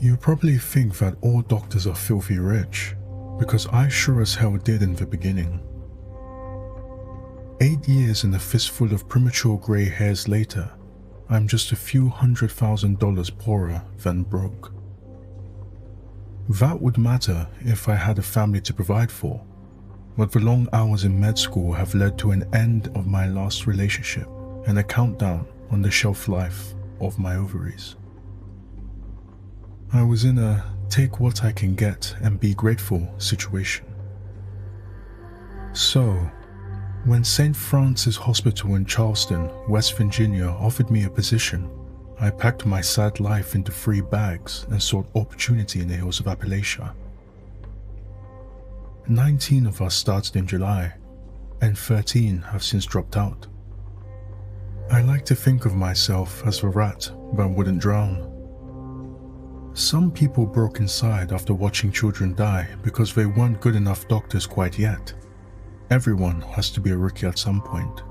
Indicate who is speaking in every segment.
Speaker 1: You probably think that all doctors are filthy rich, because I sure as hell did in the beginning. 8 years and a fistful of premature grey hairs later, I'm just a few $100,000 poorer than broke. That would matter if I had a family to provide for, but the long hours in med school have led to an end of my last relationship and a countdown on the shelf life of my ovaries. I was in a take what I can get and be grateful situation. So, when St. Francis Hospital in Charleston, West Virginia offered me a position, I packed my sad life into 3 bags and sought opportunity in the hills of Appalachia. 19 of us started in July, and 13 have since dropped out. I like to think of myself as the rat that wouldn't drown. Some people broke inside after watching children die because they weren't good enough doctors quite yet. Everyone has to be a rookie at some point.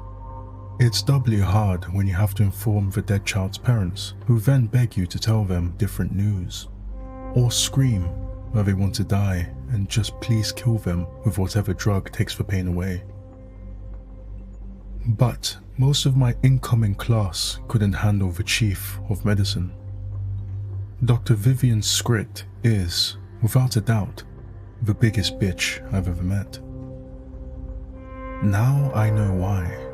Speaker 1: It's doubly hard when you have to inform the dead child's parents, who then beg you to tell them different news, or scream that they want to die and just please kill them with whatever drug takes the pain away. But most of my incoming class couldn't handle the chief of medicine. Dr. Vivian Scritt is, without a doubt, the biggest bitch I've ever met. Now I know why.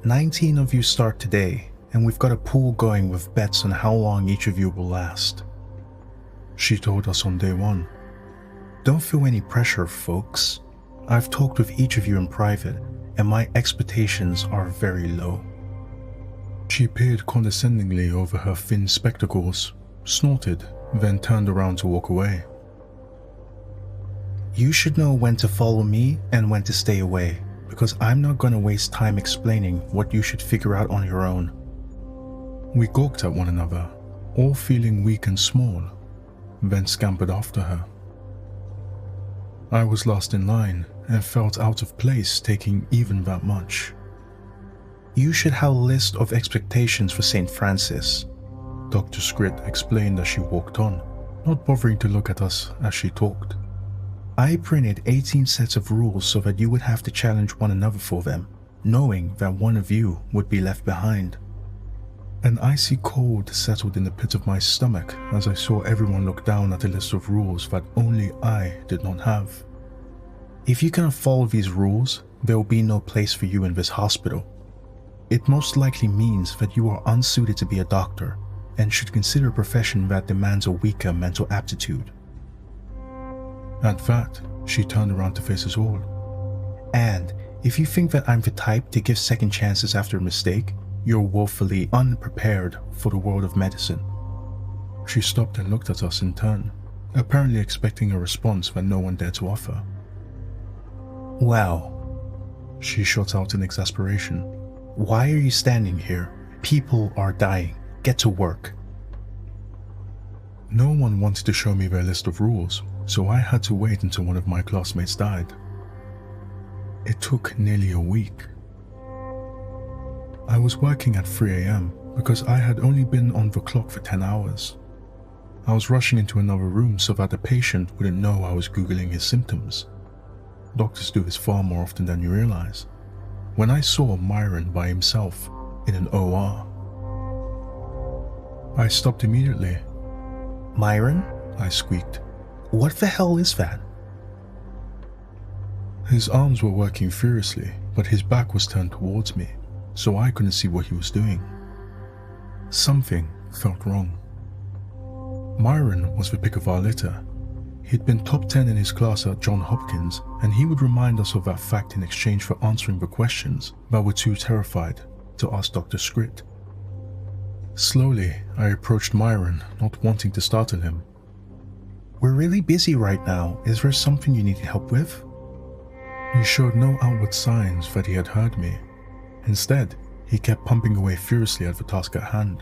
Speaker 1: 19 of you start today, and we've got a pool going with bets on how long each of you will last. She told us on day 1. Don't feel any pressure, folks. I've talked with each of you in private, and my expectations are very low. She peered condescendingly over her thin spectacles, snorted, then turned around to walk away. You should know when to follow me and when to stay away, because I'm not going to waste time explaining what you should figure out on your own. We gawked at one another, all feeling weak and small, then scampered after her. I was last in line and felt out of place taking even that much. You should have a list of expectations for St. Francis, Dr. Scritt explained as she walked on, not bothering to look at us as she talked. I printed 18 sets of rules so that you would have to challenge one another for them, knowing that one of you would be left behind. An icy cold settled in the pit of my stomach as I saw everyone look down at a list of rules that only I did not have. If you cannot follow these rules, there will be no place for you in this hospital. It most likely means that you are unsuited to be a doctor and should consider a profession that demands a weaker mental aptitude. At that, she turned around to face us all. And if you think that I'm the type to give second chances after a mistake, you're woefully unprepared for the world of medicine. She stopped and looked at us in turn, apparently expecting a response that no one dared to offer. Well, she shot out in exasperation. Why are you standing here? People are dying. Get to work. No one wanted to show me their list of rules, so I had to wait until one of my classmates died. It took nearly a week. I was working at 3 a.m. because I had only been on the clock for 10 hours. I was rushing into another room so that the patient wouldn't know I was Googling his symptoms. Doctors do this far more often than you realize. When I saw Myron by himself in an OR, I stopped immediately. Myron? I squeaked. What the hell is that? His arms were working furiously, but his back was turned towards me, so I couldn't see what he was doing. Something felt wrong. Myron was the pick of our litter. He'd been top 10 in his class at Johns Hopkins, and he would remind us of that fact in exchange for answering the questions that were too terrified to ask Dr. Scritt. Slowly, I approached Myron, not wanting to startle him. We're really busy right now. Is there something you need help with? He showed no outward signs that he had heard me. Instead, he kept pumping away furiously at the task at hand.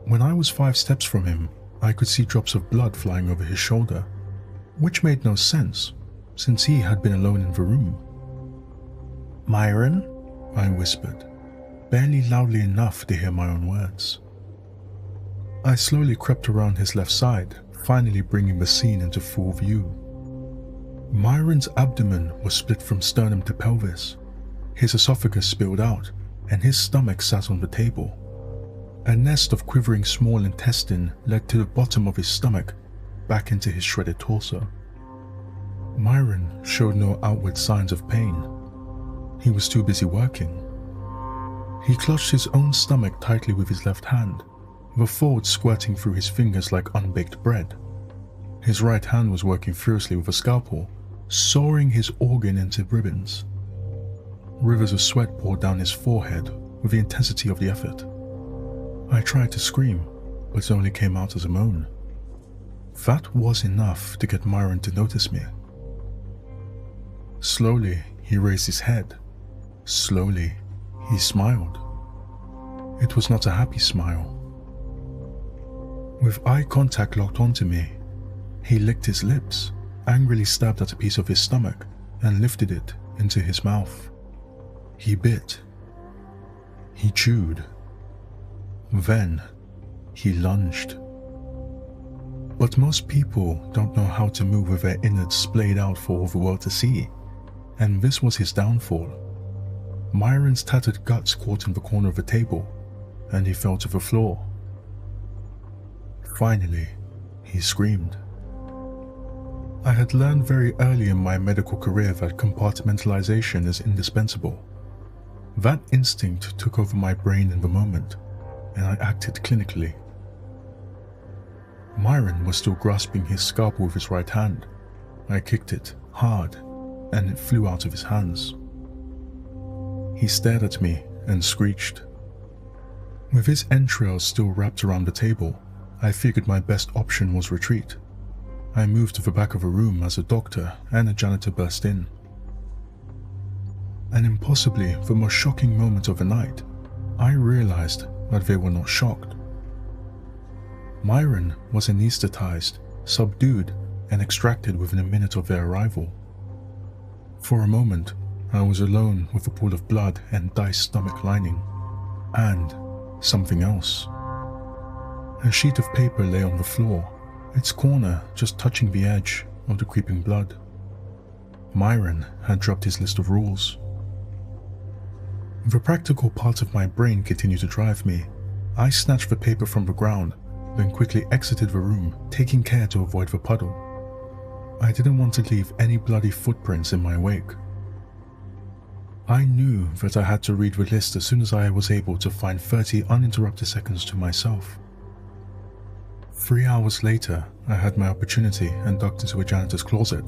Speaker 1: When I was 5 steps from him, I could see drops of blood flying over his shoulder, which made no sense, since he had been alone in the room. Myron? I whispered, barely loudly enough to hear my own words. I slowly crept around his left side, finally bringing the scene into full view. Myron's abdomen was split from sternum to pelvis. His esophagus spilled out, and his stomach sat on the table. A nest of quivering small intestine led to the bottom of his stomach, back into his shredded torso. Myron showed no outward signs of pain. He was too busy working. He clutched his own stomach tightly with his left hand, the fold squirting through his fingers like unbaked bread. His right hand was working furiously with a scalpel, sawing his organ into ribbons. Rivers of sweat poured down his forehead with the intensity of the effort. I tried to scream, but it only came out as a moan. That was enough to get Myron to notice me. Slowly, he raised his head. Slowly, he smiled. It was not a happy smile. With eye contact locked onto me, he licked his lips, angrily stabbed at a piece of his stomach, and lifted it into his mouth. He bit. He chewed. Then, he lunged. But most people don't know how to move with their innards splayed out for all the world to see, and this was his downfall. Myron's tattered guts caught in the corner of the table, and he fell to the floor. Finally, he screamed. I had learned very early in my medical career that compartmentalization is indispensable. That instinct took over my brain in the moment, and I acted clinically. Myron was still grasping his scalpel with his right hand. I kicked it hard, and it flew out of his hands. He stared at me and screeched. With his entrails still wrapped around the table, I figured my best option was retreat. I moved to the back of the room as a doctor and a janitor burst in. And impossibly the most shocking moment of the night, I realized that they were not shocked. Myron was anesthetized, subdued, and extracted within a minute of their arrival. For a moment, I was alone with a pool of blood and diced stomach lining, and something else. A sheet of paper lay on the floor, its corner just touching the edge of the creeping blood. Myron had dropped his list of rules. The practical part of my brain continued to drive me. I snatched the paper from the ground, then quickly exited the room, taking care to avoid the puddle. I didn't want to leave any bloody footprints in my wake. I knew that I had to read the list as soon as I was able to find 30 uninterrupted seconds to myself. 3 hours later, I had my opportunity and ducked into a janitor's closet.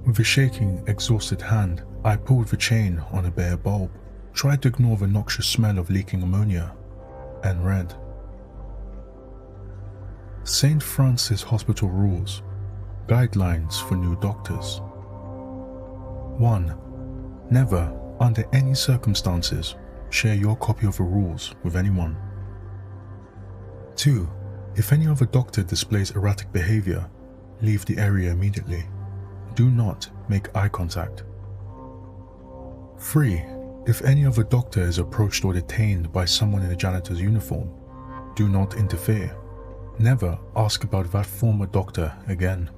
Speaker 1: With a shaking, exhausted hand, I pulled the chain on a bare bulb, tried to ignore the noxious smell of leaking ammonia, and read. St. Francis Hospital Rules. Guidelines for new doctors. 1. Never, under any circumstances, share your copy of the rules with anyone. 2. If any other doctor displays erratic behavior, leave the area immediately. Do not make eye contact. 3. If any other doctor is approached or detained by someone in a janitor's uniform, do not interfere. Never ask about that former doctor again.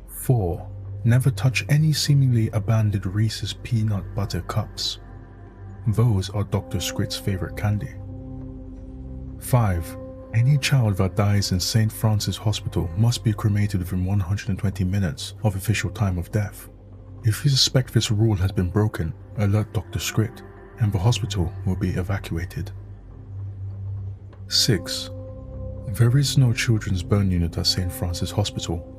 Speaker 1: 4. Never touch any seemingly abandoned Reese's peanut butter cups. Those are Dr. Scrit's favorite candy. 5. Any child that dies in St. Francis Hospital must be cremated within 120 minutes of official time of death. If you suspect this rule has been broken, alert Dr. Scrit, and the hospital will be evacuated. 6. There is no children's burn unit at St. Francis Hospital.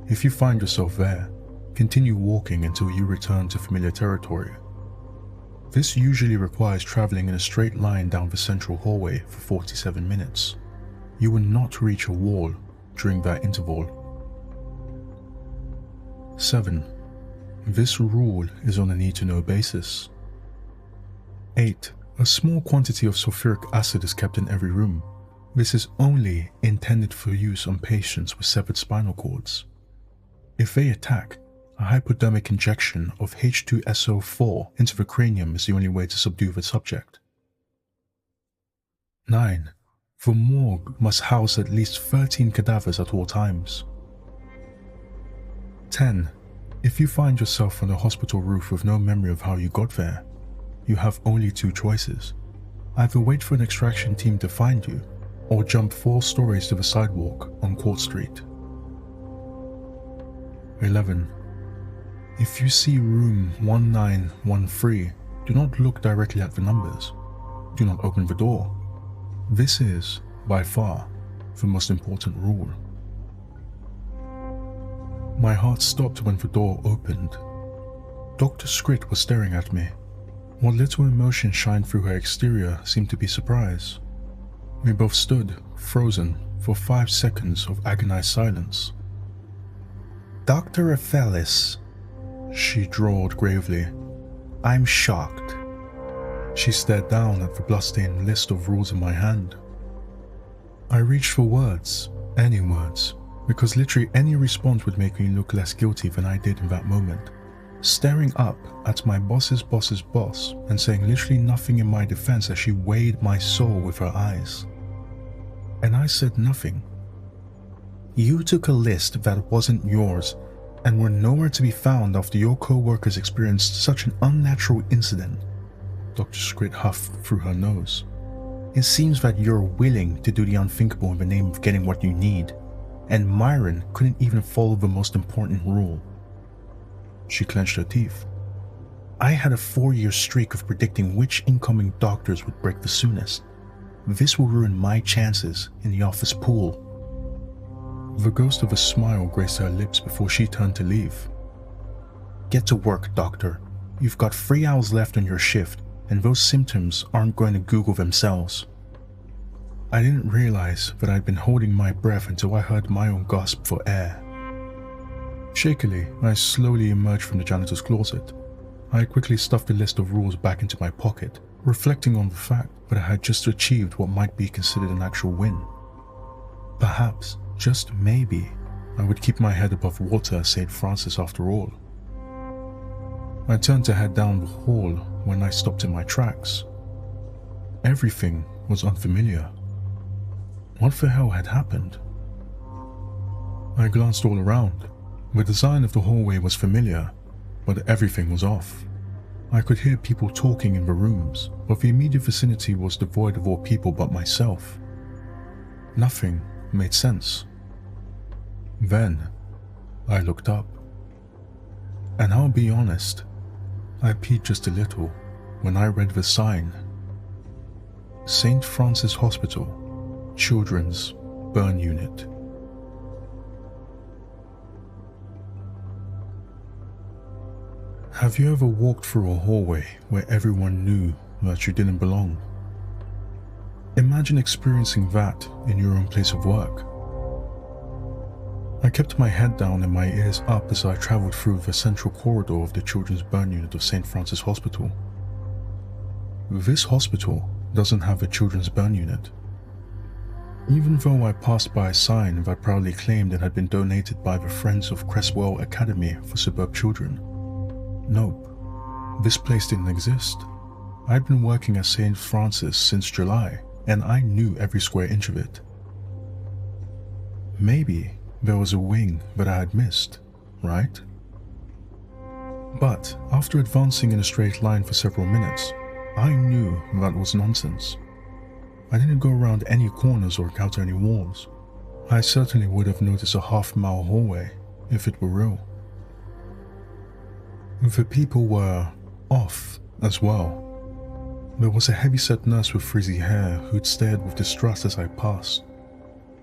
Speaker 1: If you find yourself there, continue walking until you return to familiar territory. This usually requires traveling in a straight line down the central hallway for 47 minutes. You will not reach a wall during that interval. 7. This rule is on a need-to-know basis. 8. A small quantity of sulfuric acid is kept in every room. This is only intended for use on patients with severed spinal cords. If they attack, a hypodermic injection of H2SO4 into the cranium is the only way to subdue the subject. 9. The morgue must house at least 13 cadavers at all times. 10. If you find yourself on a hospital roof with no memory of how you got there, you have only two choices. Either wait for an extraction team to find you, or jump 4 stories to the sidewalk on Court Street. 11. If you see room 1913, do not look directly at the numbers. Do not open the door. This is, by far, the most important rule. My heart stopped when the door opened. Dr. Scrit was staring at me. What little emotion shined through her exterior seemed to be surprise. We both stood, frozen, for 5 seconds of agonized silence. "Dr. Aphelis," she drawled gravely, "I'm shocked." She stared down at the bloodstained list of rules in my hand. I reached for words, any words, because literally any response would make me look less guilty than I did in that moment. Staring up at my boss's boss's boss and saying literally nothing in my defense as she weighed my soul with her eyes. And I said nothing. "You took a list that wasn't yours and were nowhere to be found after your co-workers experienced such an unnatural incident." Dr. Scrit huffed through her nose. "It seems that you're willing to do the unthinkable in the name of getting what you need, and Myron couldn't even follow the most important rule." She clenched her teeth. "I had a 4-year streak of predicting which incoming doctors would break the soonest. This will ruin my chances in the office pool." The ghost of a smile graced her lips before she turned to leave. "Get to work, doctor. You've got 3 hours left on your shift, and those symptoms aren't going to Google themselves." I didn't realize that I'd been holding my breath until I heard my own gasp for air. Shakily, I slowly emerged from the janitor's closet. I quickly stuffed the list of rules back into my pocket, reflecting on the fact that I had just achieved what might be considered an actual win. Perhaps, just maybe, I would keep my head above water at St. Francis after all. I turned to head down the hall when I stopped in my tracks. Everything was unfamiliar. What the hell had happened? I glanced all around. The design of the hallway was familiar, but everything was off. I could hear people talking in the rooms, but the immediate vicinity was devoid of all people but myself. Nothing made sense. Then, I looked up. And I'll be honest, I peeked just a little when I read the sign. St. Francis Hospital, Children's Burn Unit. Have you ever walked through a hallway where everyone knew that you didn't belong? Imagine experiencing that in your own place of work. I kept my head down and my ears up as I traveled through the central corridor of the Children's Burn Unit of St. Francis Hospital. This hospital doesn't have a Children's Burn Unit. Even though I passed by a sign that proudly claimed it had been donated by the Friends of Cresswell Academy for Suburb Children. Nope, this place didn't exist. I'd been working at St. Francis since July, and I knew every square inch of it. Maybe there was a wing that I had missed, right? But after advancing in a straight line for several minutes, I knew that was nonsense. I didn't go around any corners or encounter any walls. I certainly would have noticed a half-mile hallway if it were real. The people were off as well. There was a heavy-set nurse with frizzy hair who'd stared with distrust as I passed.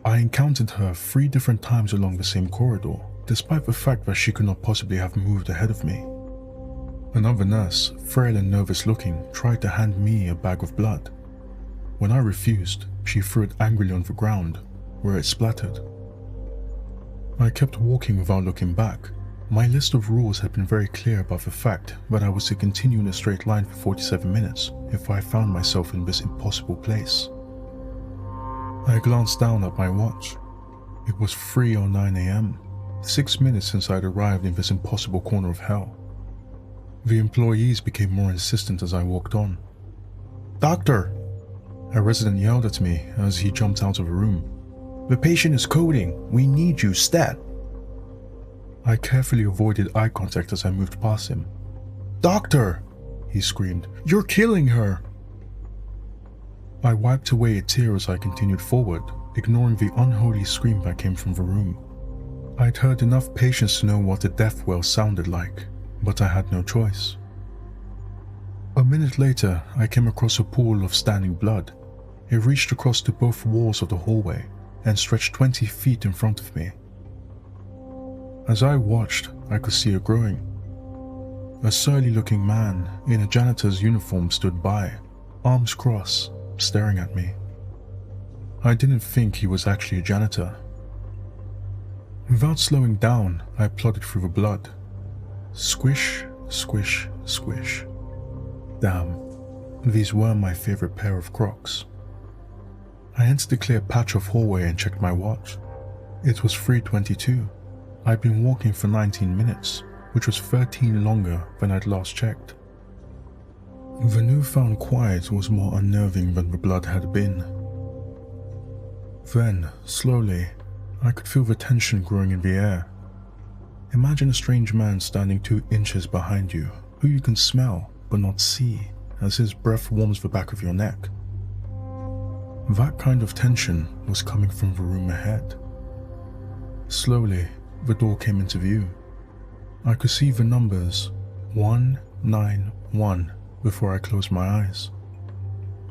Speaker 1: I encountered her 3 different times along the same corridor, despite the fact that she could not possibly have moved ahead of me. Another nurse, frail and nervous-looking, tried to hand me a bag of blood. When I refused, she threw it angrily on the ground, where it splattered. I kept walking without looking back. My list of rules had been very clear about the fact that I was to continue in a straight line for 47 minutes if I found myself in this impossible place. I glanced down at my watch. It was 3:09 AM, 6 minutes since I'd arrived in this impossible corner of hell. The employees became more insistent as I walked on. "Doctor!" A resident yelled at me as he jumped out of a room. "The patient is coding. We need you, stat." I carefully avoided eye contact as I moved past him. "Doctor!" he screamed. "You're killing her!" I wiped away a tear as I continued forward, ignoring the unholy scream that came from the room. I'd heard enough patients to know what a death wail sounded like, but I had no choice. A minute later, I came across a pool of standing blood. It reached across to both walls of the hallway and stretched 20 feet in front of me. As I watched, I could see it growing. A surly-looking man in a janitor's uniform stood by, arms crossed, staring at me. I didn't think he was actually a janitor. Without slowing down, I plodded through the blood. Squish, squish, squish. Damn, these were my favorite pair of Crocs. I entered a clear patch of hallway and checked my watch. It was 3:22. I'd been walking for 19 minutes, which was 13 longer than I'd last checked. The newfound quiet was more unnerving than the blood had been. Then, slowly, I could feel the tension growing in the air. Imagine a strange man standing 2 inches behind you, who you can smell but not see, as his breath warms the back of your neck. That kind of tension was coming from the room ahead. Slowly, the door came into view. I could see the numbers 191 before I closed my eyes.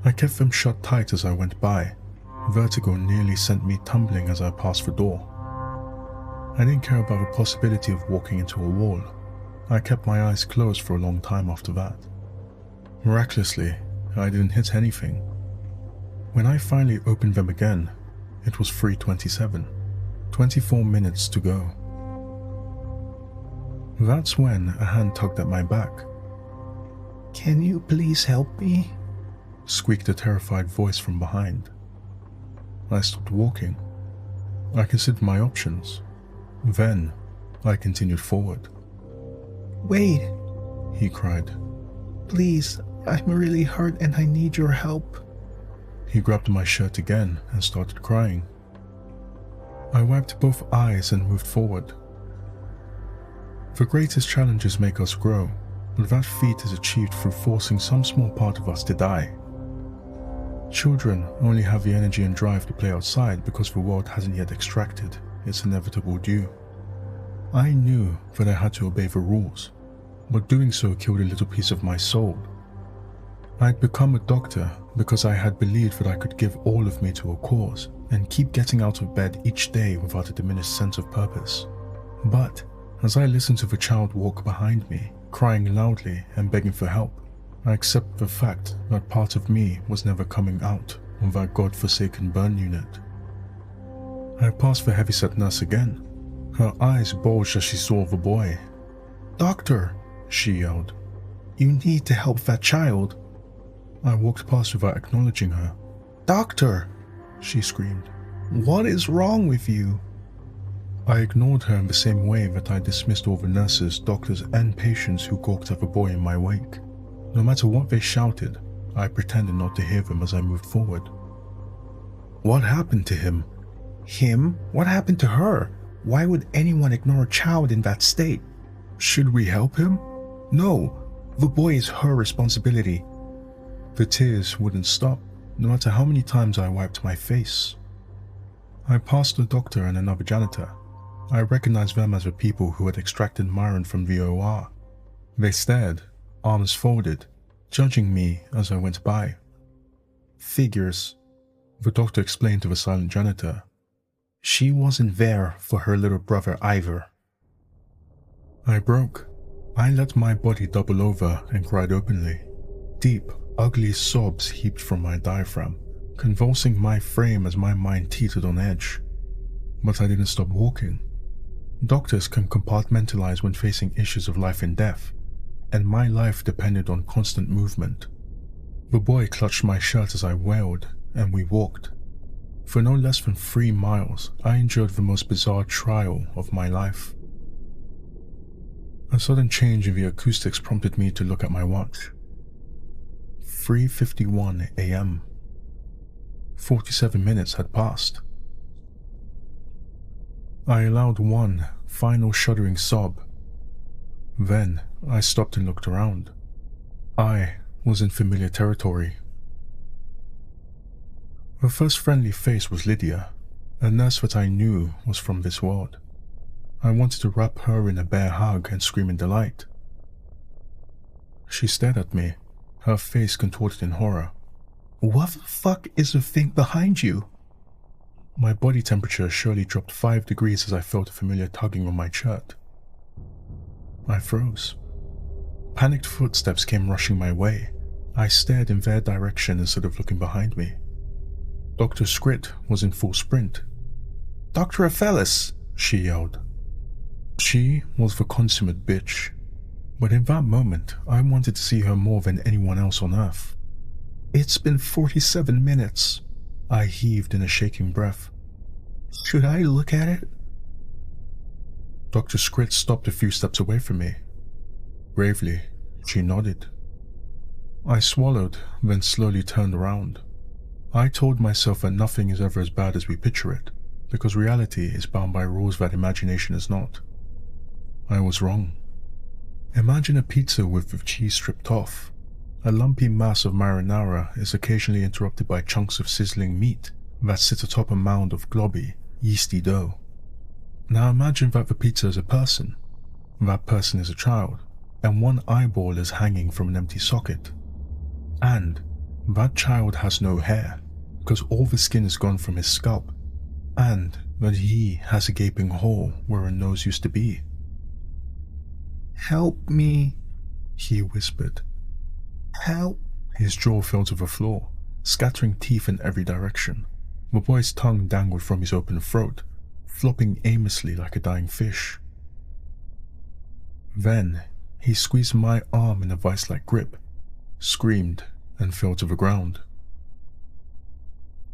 Speaker 1: I kept them shut tight as I went by. Vertigo nearly sent me tumbling as I passed the door. I didn't care about the possibility of walking into a wall. I kept my eyes closed for a long time after that. Miraculously, I didn't hit anything. When I finally opened them again, it was 3:27, 24 minutes to go. That's when a hand tugged at my back. "Can you please help me?" squeaked a terrified voice from behind. I stopped walking. I considered my options. Then, I continued forward. "Wait," he cried. "Please, I'm really hurt and I need your help." He grabbed my shirt again and started crying. I wiped both eyes and moved forward. The greatest challenges make us grow, but that feat is achieved through forcing some small part of us to die. Children only have the energy and drive to play outside because the world hasn't yet extracted its inevitable due. I knew that I had to obey the rules, but doing so killed a little piece of my soul. I'd become a doctor because I had believed that I could give all of me to a cause and keep getting out of bed each day without a diminished sense of purpose. But as I listened to the child walk behind me, crying loudly and begging for help, I accept the fact that part of me was never coming out of that god-forsaken burn unit. I passed the heavyset nurse again. Her eyes bulged as she saw the boy. "Doctor," she yelled, "you need to help that child." I walked past without acknowledging her. "Doctor," she screamed, "what is wrong with you?" I ignored her in the same way that I dismissed all the nurses, doctors, and patients who gawked at the boy in my wake. No matter what they shouted, I pretended not to hear them as I moved forward. "What happened to him?" "Him? What happened to her? Why would anyone ignore a child in that state?" "Should we help him?" "No, the boy is her responsibility." The tears wouldn't stop, no matter how many times I wiped my face. I passed the doctor and another janitor. I recognized them as the people who had extracted Myron from the OR. They stared, arms folded, judging me as I went by. "Figures," the doctor explained to the silent janitor. "She wasn't there for her little brother either." I broke. I let my body double over and cried openly. Deep, ugly sobs heaped from my diaphragm, convulsing my frame as my mind teetered on edge. But I didn't stop walking. Doctors can compartmentalize when facing issues of life and death, and my life depended on constant movement. The boy clutched my shirt as I wailed, and we walked. For no less than 3 miles, I endured the most bizarre trial of my life. A sudden change in the acoustics prompted me to look at my watch. 3:51 a.m. 47 minutes had passed. I allowed one final shuddering sob. Then I stopped and looked around. I was in familiar territory. Her first friendly face was Lydia, a nurse that I knew was from this world. I wanted to wrap her in a bear hug and scream in delight. She stared at me, her face contorted in horror. "What the fuck is the thing behind you?" My body temperature surely dropped 5 degrees as I felt a familiar tugging on my shirt. I froze. Panicked footsteps came rushing my way. I stared in their direction instead of looking behind me. Dr. Scrit was in full sprint. "Dr. Aphelis!" she yelled. She was the consummate bitch, but in that moment I wanted to see her more than anyone else on earth. "It's been 47 minutes, I heaved in a shaking breath. "Should I look at it?" Dr. Scrit stopped a few steps away from me. Gravely, she nodded. I swallowed, then slowly turned around. I told myself that nothing is ever as bad as we picture it, because reality is bound by rules that imagination is not. I was wrong. Imagine a pizza with the cheese stripped off. A lumpy mass of marinara is occasionally interrupted by chunks of sizzling meat that sit atop a mound of globby, yeasty dough. Now imagine that the pizza is a person. That person is a child, and one eyeball is hanging from an empty socket. And that child has no hair, because all the skin is gone from his scalp, and that he has a gaping hole where a nose used to be. "Help me," he whispered. "Help." His jaw fell to the floor, scattering teeth in every direction. The boy's tongue dangled from his open throat, flopping aimlessly like a dying fish. Then he squeezed my arm in a vice-like grip, screamed, and fell to the ground.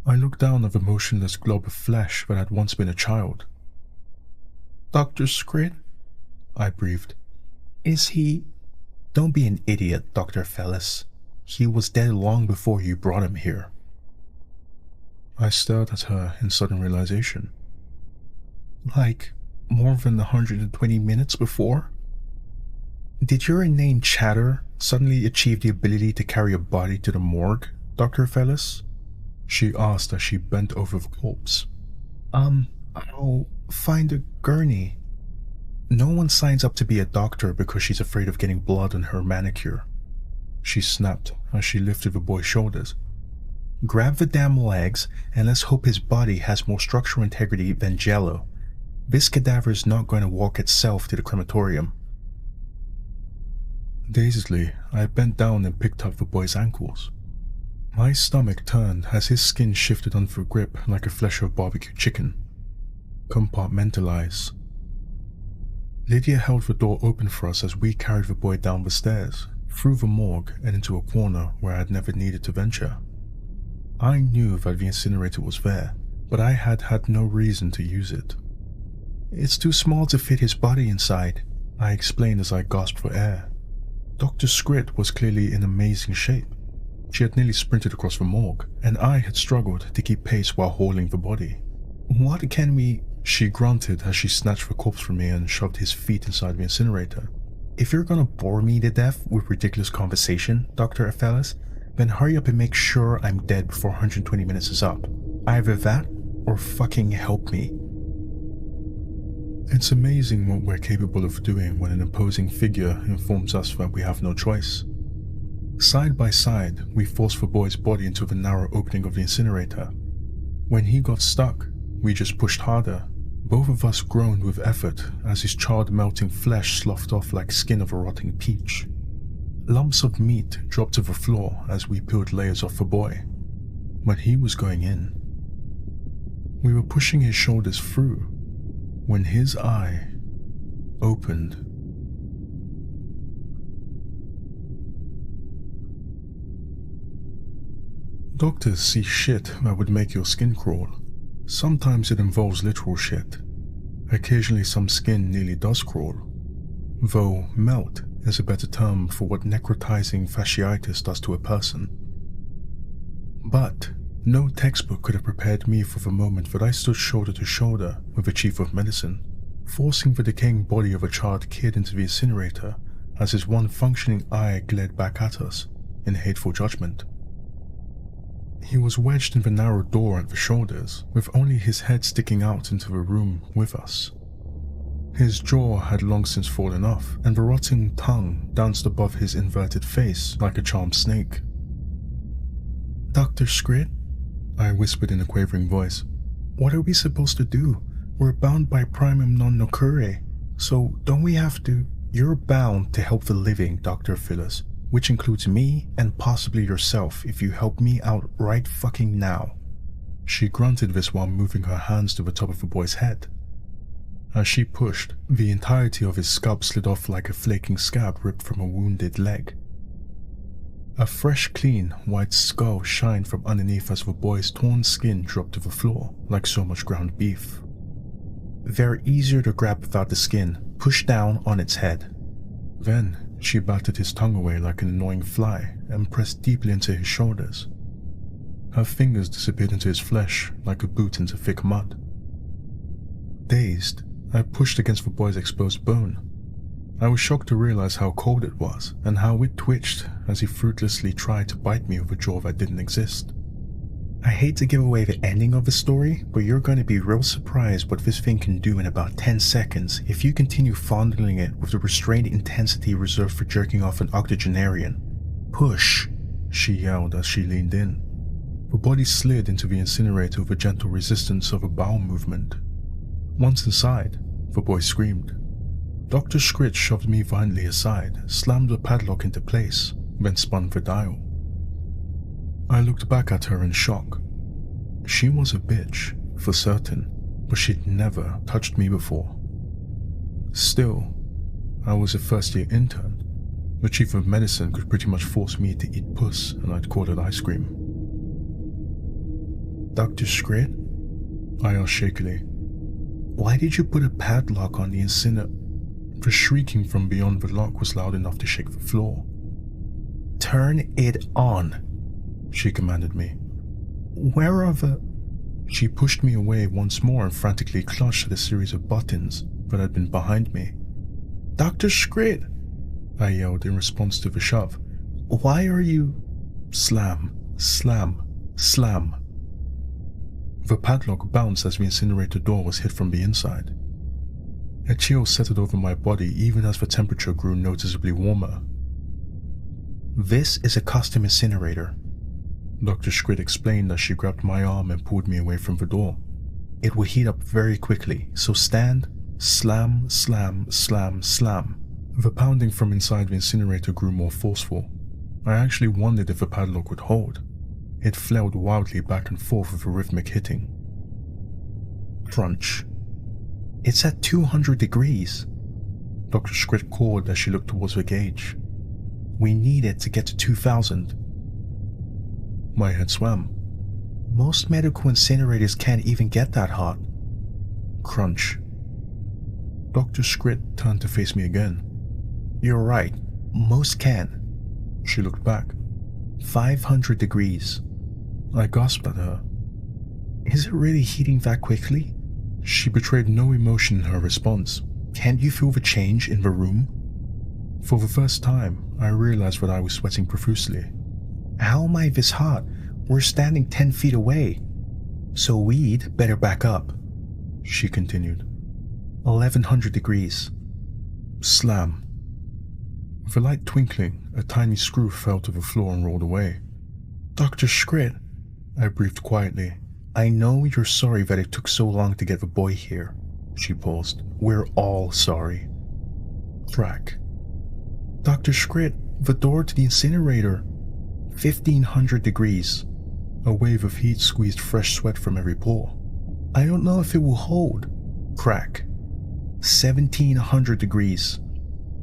Speaker 1: I looked down at the motionless glob of flesh that had once been a child. "Dr. Scrit?" I breathed. "Is he—" "Don't be an idiot, Dr. Fellis. He was dead long before you brought him here." I stared at her in sudden realization. "Like, more than 120 minutes before? Did your inane chatter suddenly achieve the ability to carry a body to the morgue, Dr. Fellis?" she asked as she bent over the corpse. I'll find a gurney." "No one signs up to be a doctor because she's afraid of getting blood on her manicure," she snapped as she lifted the boy's shoulders. "Grab the damn legs and let's hope his body has more structural integrity than Jell-O. This cadaver is not going to walk itself to the crematorium." Dazedly, I bent down and picked up the boy's ankles. My stomach turned as his skin shifted under the grip like a flesh of barbecue chicken. Compartmentalize. Lydia held the door open for us as we carried the boy down the stairs, through the morgue and into a corner where I had never needed to venture. I knew that the incinerator was there, but I had had no reason to use it. "It's too small to fit his body inside," I explained as I gasped for air. Dr. Scrit was clearly in amazing shape. She had nearly sprinted across the morgue, and I had struggled to keep pace while hauling the body. "What can we—" she grunted as she snatched the corpse from me and shoved his feet inside the incinerator. "If you're gonna bore me to death with ridiculous conversation, Dr. Aphelis, then hurry up and make sure I'm dead before 120 minutes is up. Either that, or fucking help me." It's amazing what we're capable of doing when an imposing figure informs us that we have no choice. Side by side, we forced the boy's body into the narrow opening of the incinerator. When he got stuck, we just pushed harder. Both of us groaned with effort as his charred melting flesh sloughed off like skin of a rotting peach. Lumps of meat dropped to the floor as we peeled layers off the boy. But he was going in. We were pushing his shoulders through when his eye opened. Doctors see shit that would make your skin crawl. Sometimes it involves literal shit. Occasionally some skin nearly does crawl. Though melt is a better term for what necrotizing fasciitis does to a person. But No textbook could have prepared me for the moment that I stood shoulder to shoulder with the chief of medicine, forcing the decaying body of a charred kid into the incinerator as his one functioning eye glared back at us in hateful judgment. He was wedged in the narrow door at the shoulders, with only his head sticking out into the room with us. His jaw had long since fallen off, and the rotting tongue danced above his inverted face like a charmed snake. "Dr. Scrit?" I whispered in a quavering voice. "What are we supposed to do? We're bound by primum non nocere, so don't we have to—" "You're bound to help the living, Dr. Phyllis, which includes me and possibly yourself if you help me out right fucking now." She grunted this while moving her hands to the top of the boy's head. As she pushed, the entirety of his scalp slid off like a flaking scab ripped from a wounded leg. A fresh, clean, white skull shined from underneath as the boy's torn skin dropped to the floor like so much ground beef. "They're easier to grab without the skin. Push down on its head." Then she batted his tongue away like an annoying fly and pressed deeply into his shoulders. Her fingers disappeared into his flesh like a boot into thick mud. Dazed, I pushed against the boy's exposed bone. I was shocked to realize how cold it was and how it twitched as he fruitlessly tried to bite me with a jaw that didn't exist. I hate to give away the ending of the story, but you're going to be real surprised what this thing can do in about 10 seconds if you continue fondling it with the restrained intensity reserved for jerking off an octogenarian. "Push," she yelled as she leaned in. The body slid into the incinerator with a gentle resistance of a bowel movement. Once inside, the boy screamed. Dr. Scrit shoved me violently aside, slammed the padlock into place, then spun the dial. I looked back at her in shock. She was a bitch, for certain, but she'd never touched me before. Still, I was a first-year intern. The chief of medicine could pretty much force me to eat puss and I'd call it ice cream. "Dr. Scrit?" I asked shakily. "Why did you put a padlock on the The shrieking from beyond the lock was loud enough to shake the floor. "Turn it on," she commanded me. "Where are the—" She pushed me away once more and frantically clutched at a series of buttons that had been behind me. "Dr. Scrit!" I yelled in response to the shove. "Why are you—" Slam, slam, slam. The padlock bounced as the incinerator door was hit from the inside. A chill settled over my body even as the temperature grew noticeably warmer. "This is a custom incinerator," Dr. Scrit explained as she grabbed my arm and pulled me away from the door. "It will heat up very quickly, so stand, slam, slam, slam, slam." The pounding from inside the incinerator grew more forceful. I actually wondered if the padlock would hold. It flailed wildly back and forth with a rhythmic hitting. Crunch. "It's at 200 degrees. Dr. Scrit called as she looked towards the gauge. "We need it to get to 2000. My head swam. "Most medical incinerators can't even get that hot." Crunch. Dr. Scrit turned to face me again. "You're right, most can." She looked back. 500 degrees. I gasped at her. "Is it really heating that quickly?" She betrayed no emotion in her response. "Can't you feel the change in the room?" For the first time, I realized that I was sweating profusely. "How am I this hot? We're standing 10 feet away." "So we'd better back up," she continued. 1100 degrees. Slam. With a light twinkling, a tiny screw fell to the floor and rolled away. "Dr. Scrit," I breathed quietly. "I know you're sorry that it took so long to get the boy here." She paused. "We're all sorry." Crack. "Dr. Scrit, the door to the incinerator." 1500 degrees. A wave of heat squeezed fresh sweat from every pore. "I don't know if it will hold." Crack. 1700 degrees.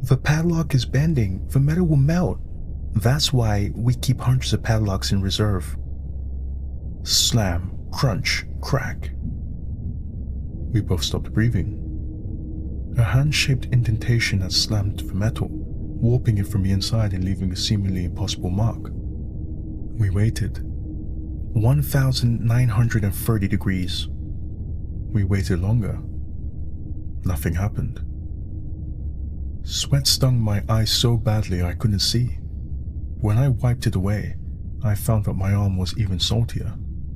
Speaker 1: "The padlock is bending. The metal will melt. That's why we keep hundreds of padlocks in reserve." Slam, crunch, crack. We both stopped breathing. A hand-shaped indentation had slammed the metal, warping it from the inside and leaving a seemingly impossible mark. We waited. 1930 degrees. We waited longer. Nothing happened. Sweat stung my eyes so badly I couldn't see. When I wiped it away, I found that my arm was even saltier,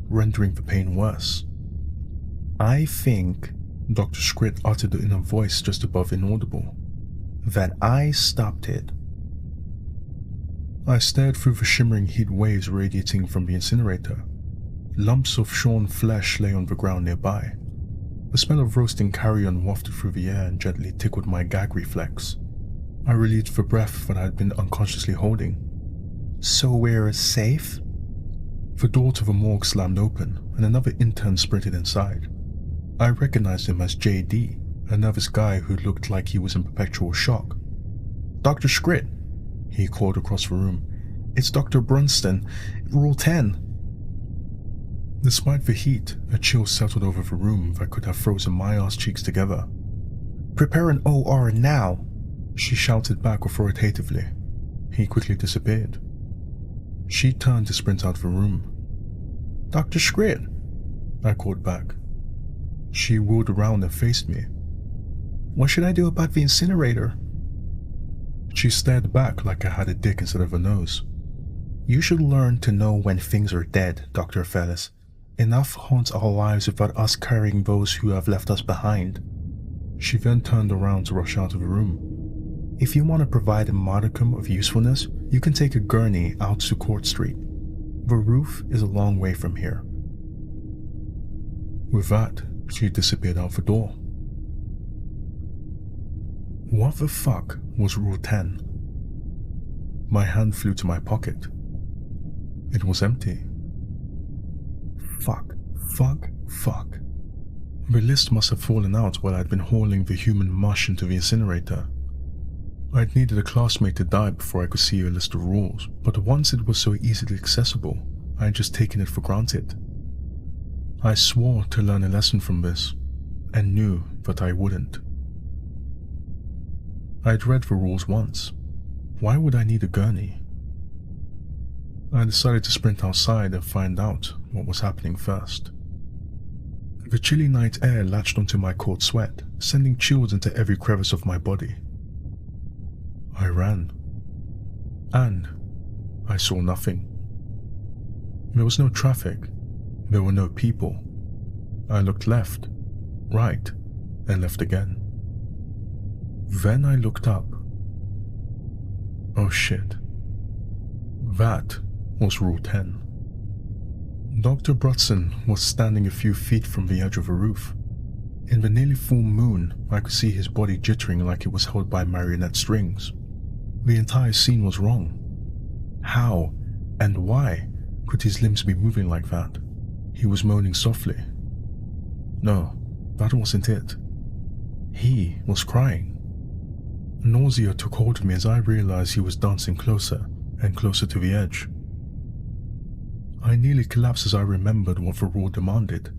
Speaker 1: rendering the pain worse. I think, Dr. Scrit uttered in a voice just above inaudible, that I stopped it. I stared through the shimmering heat waves radiating from the incinerator. Lumps of shorn flesh lay on the ground nearby. The smell of roasting carrion wafted through the air and gently tickled my gag reflex. I relieved the breath that I had been unconsciously holding. So we're safe? The door to the morgue slammed open, and another intern sprinted inside. I recognized him as JD, a nervous guy who looked like he was in perpetual shock. "Dr. Scrit," he called across the room. "It's Dr. Brunston, Rule 10. Despite the heat, a chill settled over the room that could have frozen my ass cheeks together. "Prepare an OR now," she shouted back authoritatively. He quickly disappeared. She turned to sprint out of the room. "Dr. Scrit," I called back. She wheeled around and faced me. "What should I do about the incinerator?" She stared back like I had a dick instead of a nose. "You should learn to know when things are dead, Dr. Fellis. Enough haunts our lives without us carrying those who have left us behind." She then turned around to rush out of the room. "If you want to provide a modicum of usefulness, you can take a gurney out to Court Street. The roof is a long way from here." With that, she disappeared out the door. What the fuck was Rule 10? My hand flew to my pocket. It was empty. Fuck. The list must have fallen out while I'd been hauling the human mush into the incinerator. I'd needed a classmate to die before I could see a list of rules, but once it was so easily accessible, I'd just taken it for granted. I swore to learn a lesson from this, and knew that I wouldn't. I'd read the rules once. Why would I need a gurney? I decided to sprint outside and find out what was happening first. The chilly night air latched onto my cold sweat, sending chills into every crevice of my body. I ran. And I saw nothing. There was no traffic. There were no people. I looked left, right, and left again. Then I looked up. Oh shit. That was Rule 10. Dr. Brutson was standing a few feet from the edge of the roof. In the nearly full moon, I could see his body jittering like it was held by marionette strings. The entire scene was wrong. How and why could his limbs be moving like that? He was moaning softly. No, that wasn't it. He was crying. Nausea took hold of me as I realized he was dancing closer and closer to the edge. I nearly collapsed as I remembered what the rule demanded.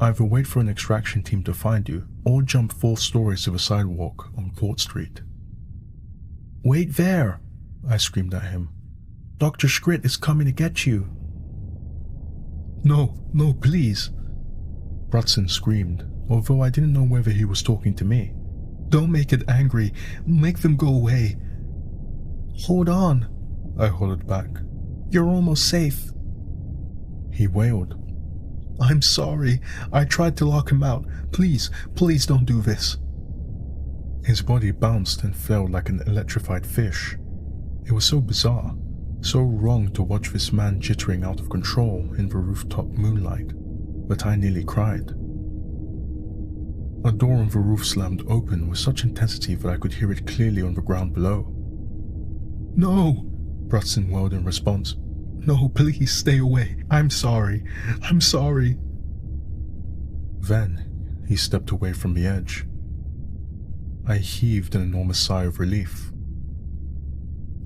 Speaker 1: Either wait for an extraction team to find you, or jump 4 stories to the sidewalk on Court Street. "Wait there!" I screamed at him. "Dr. Scrit is coming to get you." No, please," Brutson screamed, although I didn't know whether he was talking to me. "Don't make it angry. Make them go away." "Hold on," I hollered back. "You're almost safe." He wailed. "I'm sorry. I tried to lock him out. Please don't do this." His body bounced and fell like an electrified fish. It was so bizarre, so wrong to watch this man jittering out of control in the rooftop moonlight, that I nearly cried. A door on the roof slammed open with such intensity that I could hear it clearly on the ground below. "No!" Brutson wailed in response. "No, please stay away. I'm sorry. Then he stepped away from the edge. I heaved an enormous sigh of relief.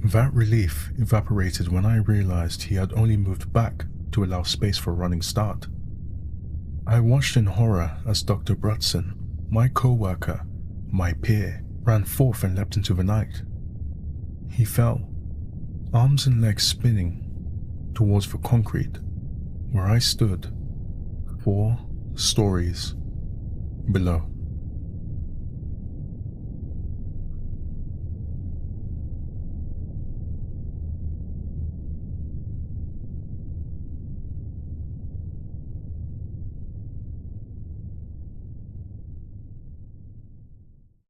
Speaker 1: That relief evaporated when I realized he had only moved back to allow space for a running start. I watched in horror as Dr. Brutson, my co-worker, my peer, ran forth and leapt into the night. He fell, arms and legs spinning, towards the concrete, where I stood 4 stories below.